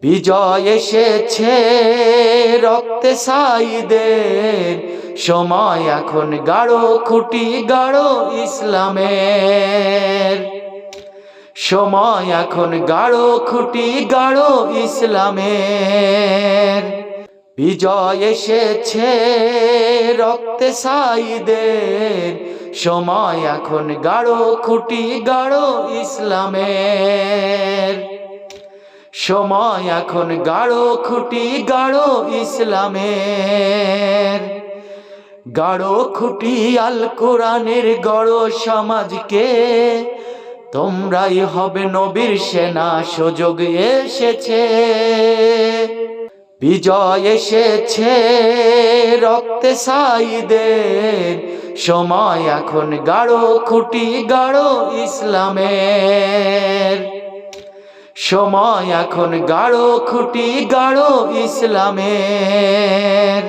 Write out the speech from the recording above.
বিজয় এসেছে রক্তে সাঈদের, সময় এখন গাঢ় খুঁটি গাঢ় ইসলামের। সময় এখন গাঢ় খুঁটি গাঢ় ইসলামের। বিজয় এসেছে রক্তে সাঈদের, সময় এখন গাঢ় খুঁটি গাঢ় ইসলামের। সময় এখন গাঢ় খুঁটি গাঢ় ইসলামের। গাঢ় খুঁটি আল কোরআনের গড় সমাজকে, তোমরাই হবে নবীর সেনা, সুযোগ এসেছে। বিজয় এসেছে রক্তে সাঈদের, সময় এখন গাঢ় খুঁটি গাঢ় ইসলামের। সময় এখন গাঢ় খুঁটি গাঢ় ইসলামের।